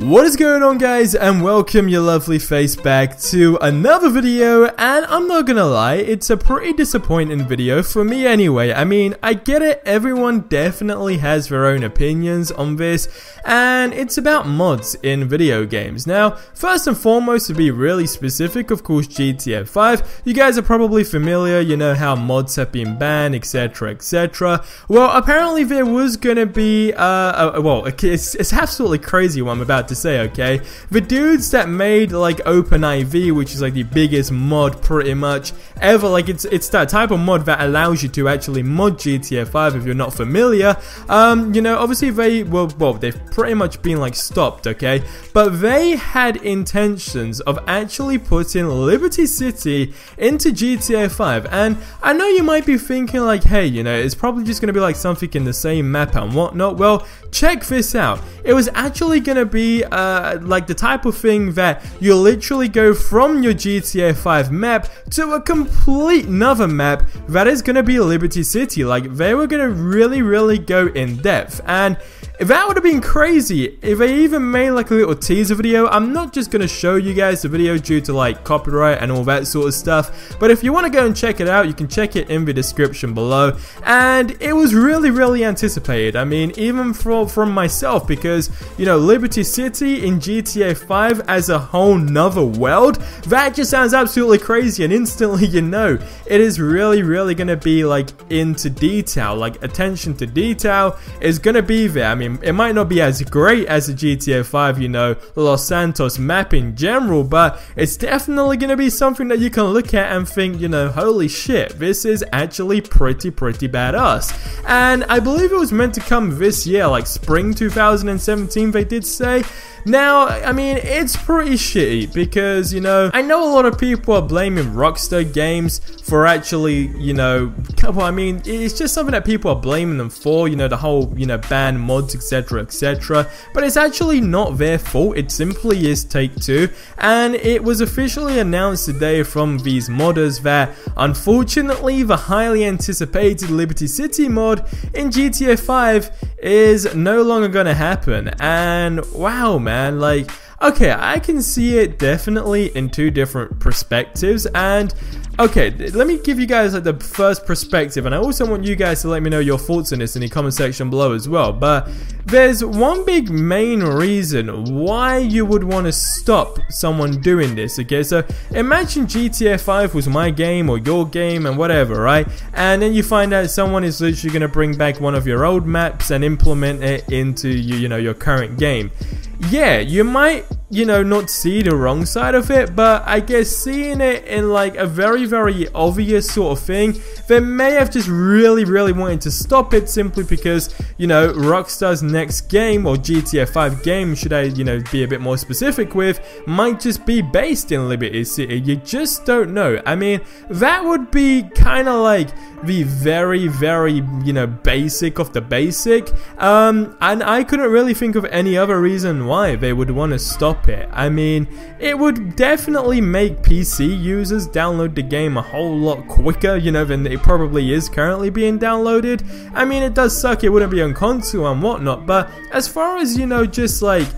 What is going on, guys, and welcome your lovely face back to another video. And I'm not gonna lie, it's a pretty disappointing video for me anyway. I mean, I get it, everyone definitely has their own opinions on this, and it's about mods in video games. Now, first and foremost, to be really specific, of course, GTA 5. You guys are probably familiar, you know how mods have been banned, etc, etc. Well, apparently there was gonna be, it's absolutely crazy what I'm about to say, okay? The dudes that made like OpenIV, which is like the biggest mod pretty much ever, like it's that type of mod that allows you to actually mod GTA 5 if you're not familiar. You know, obviously they've pretty much been like stopped, okay? But they had intentions of actually putting Liberty City into GTA 5, and I know you might be thinking like, hey, you know, it's probably just gonna be like something in the same map and whatnot. Well, check this out. It was actually gonna be like the type of thing that you literally go from your GTA 5 map to a complete another map that is gonna be Liberty City. Like, they were gonna really go in depth, and that would have been crazy if they even made like a little teaser video. I'm not just gonna show you guys the video due to like copyright and all that sort of stuff, but if you want to go and check it out, you can check it in the description below. And it was really anticipated. I mean, even from myself, because you know, Liberty City in GTA 5 as a whole nother world, that just sounds absolutely crazy, and instantly you know it is really gonna be like into detail, like attention to detail is gonna be there. I mean, it might not be as great as the GTA 5, you know, Los Santos map in general, but it's definitely going to be something that you can look at and think, you know, holy shit, this is actually pretty badass. And I believe it was meant to come this year, like spring 2017, they did say. Now, I mean, it's pretty shitty because, you know, I know a lot of people are blaming Rockstar Games for actually, you know, well, I mean, it's just something that people are blaming them for, you know, the whole, you know, ban mods, etc, but it's actually not their fault. It simply is Take-Two, and it was officially announced today from these modders that unfortunately the highly anticipated Liberty City mod in GTA 5 is no longer gonna happen. And wow, man, like, okay, I can see it definitely in two different perspectives. And okay, let me give you guys like the first perspective, and I also want you guys to let me know your thoughts on this in the comment section below as well. But there's one big main reason why you would want to stop someone doing this, okay? So imagine GTA 5 was my game or your game and whatever, right? And then you find out someone is literally going to bring back one of your old maps and implement it into you know, your current game. Yeah, you might, you know, not see the wrong side of it, but I guess seeing it in like a very obvious sort of thing, they may have just really wanted to stop it simply because, you know, Rockstar's next game, or GTA 5 game, should I, you know, be a bit more specific with, might just be based in Liberty City. You just don't know. I mean, that would be kind of like the very, you know, basic of the basic. And I couldn't really think of any other reason why they would want to stop it. I mean, it would definitely make PC users download the game a whole lot quicker, you know, than it probably is currently being downloaded. I mean, it does suck it wouldn't be on console and whatnot, but as far as, you know, just like,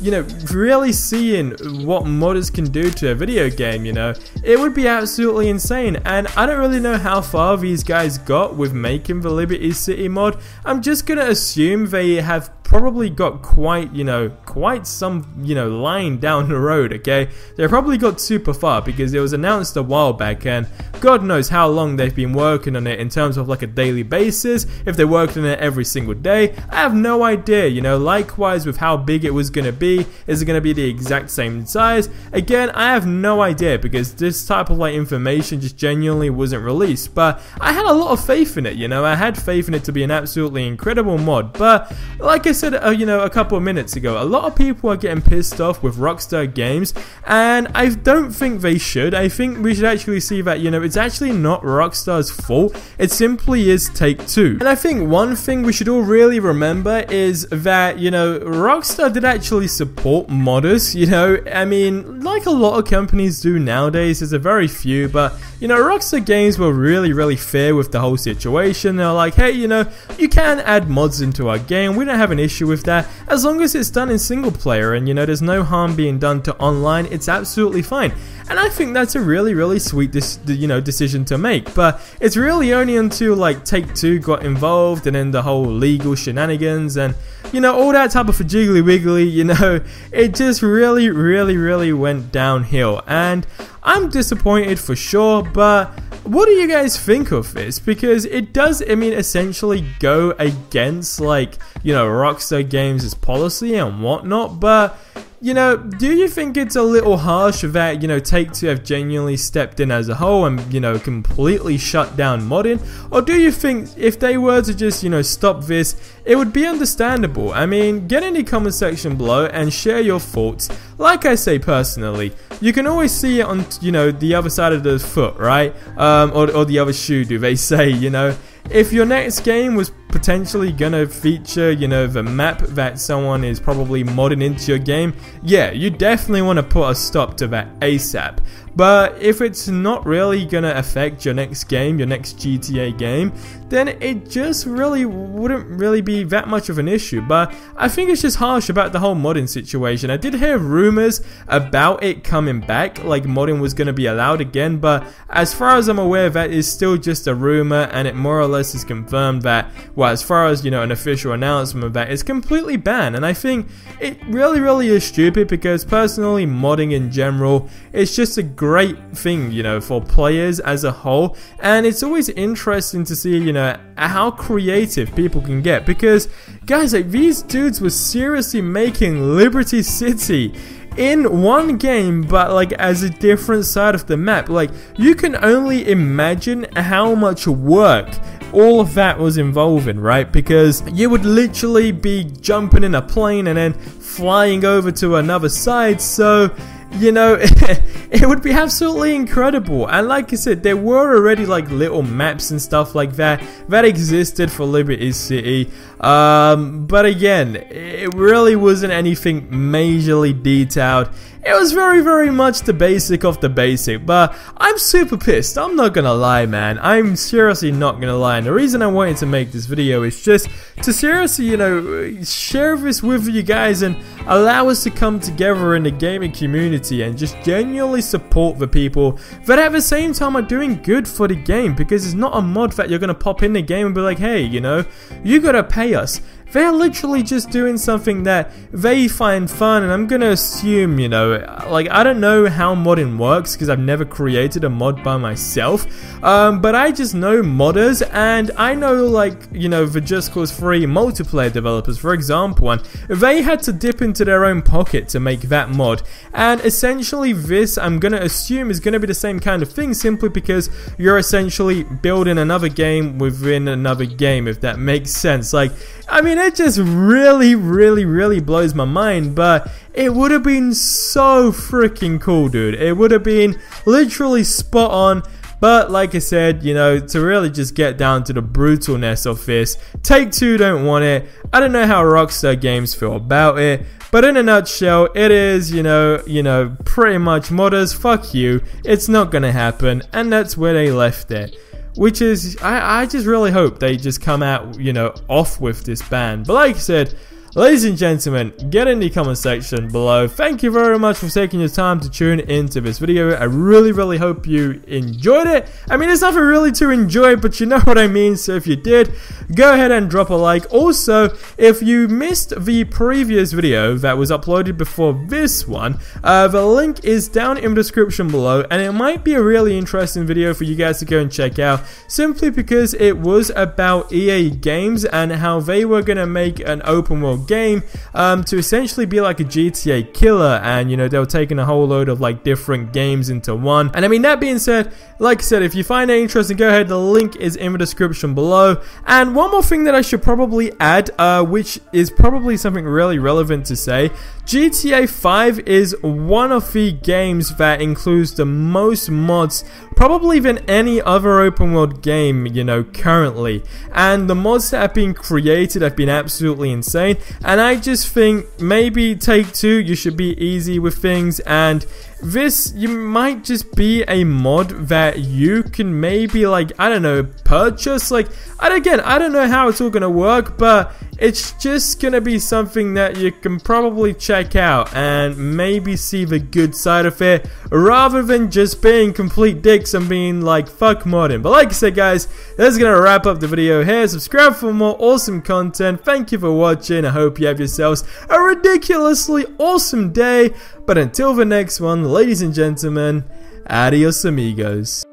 you know, really seeing what modders can do to a video game, you know, it would be absolutely insane. And I don't really know how far these guys got with making the Liberty City mod. I'm just gonna assume they have probably got quite, you know, quite some, you know, line down the road, okay? They probably got super far because it was announced a while back, and God knows how long they've been working on it in terms of like a daily basis. If they worked on it every single day, I have no idea, you know. Likewise with how big it was gonna be. Is it gonna be the exact same size? Again, I have no idea because this type of like information just genuinely wasn't released. But I had a lot of faith in it, you know. I had faith in it to be an absolutely incredible mod. But like I said, you know, a couple of minutes ago, a lot of people are getting pissed off with Rockstar Games, and I don't think they should. I think we should actually see that, you know, it's actually not Rockstar's fault. It simply is Take-Two. And I think one thing we should all really remember is that, you know, Rockstar did actually support modders, you know. I mean, like a lot of companies do nowadays, there's a very few, but, you know, Rockstar Games were really fair with the whole situation. They're like, hey, you know, you can add mods into our game, we don't have an issue issue with that. As long as it's done in single player and, you know, there's no harm being done to online, it's absolutely fine. And I think that's a really sweet decision to make. But it's really only until like Take-Two got involved and then the whole legal shenanigans and, you know, all that type of jiggly wiggly, you know, it just really went downhill. And I'm disappointed for sure, but what do you guys think of this? Because it does, I mean, essentially go against, like, you know, Rockstar Games' policy and whatnot, but, you know, do you think it's a little harsh that, you know, Take-Two have genuinely stepped in as a whole and, you know, completely shut down modding? Or do you think if they were to just, you know, stop this, it would be understandable? I mean, get in the comment section below and share your thoughts. Like I say personally, you can always see it on, you know, the other side of the foot, right? Or the other shoe, do they say, you know? If your next game was potentially gonna feature, you know, the map that someone is probably modding into your game, yeah, you definitely want to put a stop to that ASAP. But if it's not really gonna affect your next game, your next GTA game, then it just really wouldn't really be that much of an issue. But I think it's just harsh about the whole modding situation. I did hear rumors about it coming back, like modding was gonna be allowed again, but as far as I'm aware, that is still just a rumor, and it more or less is confirmed that, well, as far as, you know, an official announcement of that, it's completely banned. And I think it really is stupid, because personally, modding in general, it's just a great thing, you know, for players as a whole, and it's always interesting to see, you know, how creative people can get, because guys, like, these dudes were seriously making Liberty City in one game, but like as a different side of the map. Like, you can only imagine how much work all of that was involving, right? Because you would literally be jumping in a plane and then flying over to another side, so, you know, it would be absolutely incredible. And like I said, there were already like little maps and stuff like that existed for Liberty City, but again, it really wasn't anything majorly detailed. It was very much the basic of the basic, but I'm super pissed. I'm not gonna lie, man. I'm seriously not gonna lie. And the reason I wanted to make this video is just to seriously, you know, share this with you guys and allow us to come together in the gaming community and just genuinely support the people that at the same time are doing good for the game, because it's not a mod that you're gonna pop in the game and be like, hey, you know, you gotta pay us. They're literally just doing something that they find fun, and I'm gonna assume, you know, like, I don't know how modding works because I've never created a mod by myself, but I just know modders, and I know, like, you know, the Just Cause 3 multiplayer developers, for example, and they had to dip into their own pocket to make that mod, and essentially this, I'm gonna assume, is gonna be the same kind of thing, simply because you're essentially building another game within another game, if that makes sense. Like, I mean, it just really blows my mind, but it would have been so freaking cool, dude. It would have been literally spot on. But like I said, you know, to really just get down to the brutalness of this, Take-Two don't want it. I don't know how Rockstar Games feel about it, but in a nutshell, it is, you know, pretty much modders, fuck you. It's not gonna happen, and that's where they left it. Which is, I just really hope they just come out, you know, off with this ban. But like I said, ladies and gentlemen, get in the comment section below. Thank you very much for taking your time to tune into this video. I really hope you enjoyed it. I mean, there's nothing really to enjoy, but you know what I mean. So if you did, go ahead and drop a like. Also, if you missed the previous video that was uploaded before this one, the link is down in the description below, and it might be a really interesting video for you guys to go and check out, simply because it was about EA Games and how they were going to make an open world game to essentially be like a GTA killer, and you know, they were taking a whole load of like different games into one. And I mean, that being said, like I said, if you find it interesting, go ahead, the link is in the description below. And one more thing that I should probably add, which is probably something really relevant to say, GTA 5 is one of the games that includes the most mods probably than any other open world game, you know, currently. And the mods that have been created have been absolutely insane. And I just think maybe Take-Two, you should be easy with things, and this, you might just be a mod that you can maybe, like, I don't know, purchase. Like, and again, I don't know how it's all gonna work, but it's just gonna be something that you can probably check out and maybe see the good side of it, rather than just being complete dicks and being like, fuck modding. But like I said, guys, that's gonna wrap up the video here. Subscribe for more awesome content. Thank you for watching. I hope you have yourselves a ridiculously awesome day. But until the next one, ladies and gentlemen, adios amigos.